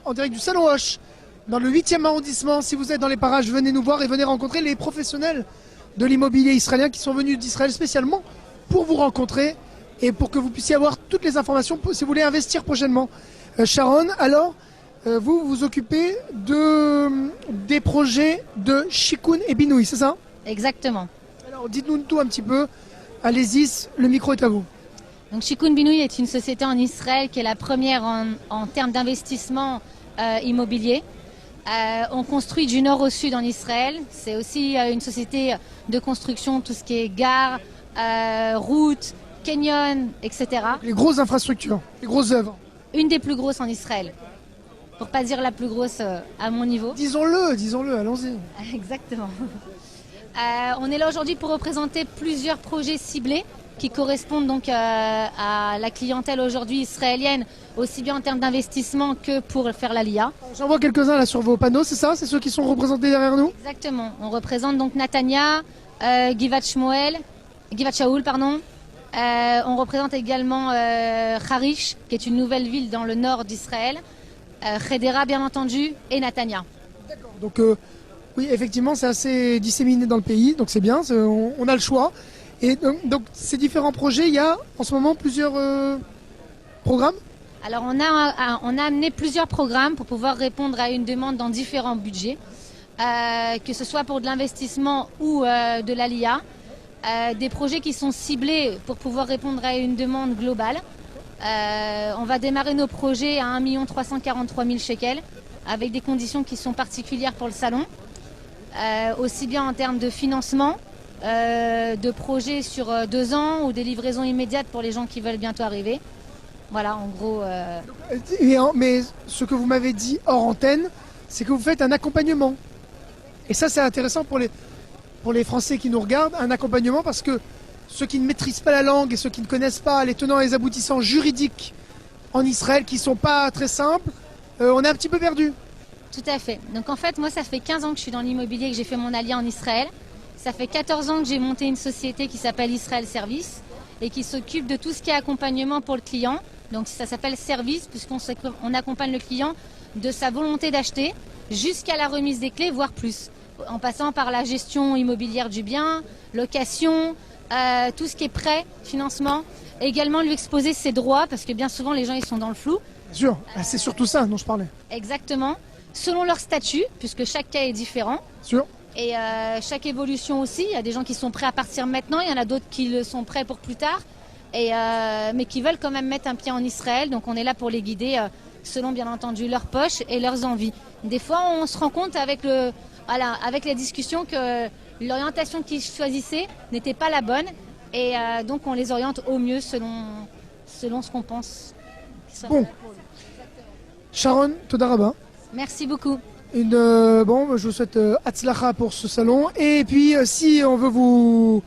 en direct du Salon Hoche, dans le 8e arrondissement. Si vous êtes dans les parages, venez nous voir et venez rencontrer les professionnels de l'immobilier israélien qui sont venus d'Israël spécialement pour vous rencontrer et pour que vous puissiez avoir toutes les informations si vous voulez investir prochainement. Sharon, alors, vous vous occupez des projets de Shikun et Binouy, c'est ça? Exactement. Alors, dites-nous tout un petit peu. Allez-y, le micro est à vous. Donc Shikun Binouy est une société en Israël qui est la première en termes d'investissement immobilier. On construit du nord au sud en Israël. C'est aussi une société de construction, tout ce qui est gare, route, canyon, etc. Les grosses infrastructures, les grosses œuvres. Une des plus grosses en Israël. Pour pas dire la plus grosse à mon niveau. Disons-le, allons-y. Exactement. On est là aujourd'hui pour représenter plusieurs projets ciblés qui correspondent donc à la clientèle aujourd'hui israélienne, aussi bien en termes d'investissement que pour faire la LIA. J'en vois quelques-uns là sur vos panneaux, c'est ça? C'est ceux qui sont représentés derrière nous? Exactement. On représente donc Natania, Givat Shaul, pardon. On représente également Harish, qui est une nouvelle ville dans le nord d'Israël, Hedera bien entendu, et Natania. D'accord. Donc oui, effectivement, c'est assez disséminé dans le pays, donc c'est bien, on a le choix. Et donc ces différents projets, il y a en ce moment plusieurs programmes? Alors on a amené plusieurs programmes pour pouvoir répondre à une demande dans différents budgets, que ce soit pour de l'investissement ou de l'ALIA. Des projets qui sont ciblés pour pouvoir répondre à une demande globale. On va démarrer nos projets à 1 343 000 shekels avec des conditions qui sont particulières pour le salon, aussi bien en termes de financement, de projets sur 2 ans ou des livraisons immédiates pour les gens qui veulent bientôt arriver. Voilà, en gros. Mais ce que vous m'avez dit hors antenne, c'est que vous faites un accompagnement. Et ça, c'est intéressant pour les Français qui nous regardent, un accompagnement parce que ceux qui ne maîtrisent pas la langue et ceux qui ne connaissent pas les tenants et les aboutissants juridiques en Israël, qui ne sont pas très simples, on est un petit peu perdu. Tout à fait. Donc en fait, moi, ça fait 15 ans que je suis dans l'immobilier, que j'ai fait mon alia en Israël. Ça fait 14 ans que j'ai monté une société qui s'appelle Israël Service et qui s'occupe de tout ce qui est accompagnement pour le client. Donc ça s'appelle Service puisqu'on accompagne le client de sa volonté d'acheter jusqu'à la remise des clés, voire plus. En passant par la gestion immobilière du bien, location, tout ce qui est prêt, financement. Et également lui exposer ses droits parce que bien souvent les gens ils sont dans le flou. Bien sûr, c'est surtout ça dont je parlais. Exactement. Selon leur statut, puisque chaque cas est différent. Sûr. Et chaque évolution aussi, il y a des gens qui sont prêts à partir maintenant, il y en a d'autres qui le sont prêts pour plus tard, mais qui veulent quand même mettre un pied en Israël. Donc on est là pour les guider selon bien entendu leurs poches et leurs envies. Des fois on se rend compte avec la discussion que l'orientation qu'ils choisissaient n'était pas la bonne. Et donc on les oriente au mieux selon ce qu'on pense. Bon. Sharon, toda rabba. Merci beaucoup. Je vous souhaite Hatzlacha pour ce salon. Et puis, si on veut vous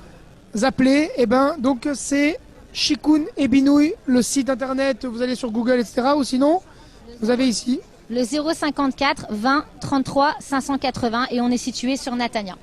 appeler, donc c'est Shikun et Binouy, le site internet, vous allez sur Google, etc. Ou sinon, vous avez ici le 054 20 33 580 et on est situé sur Natania.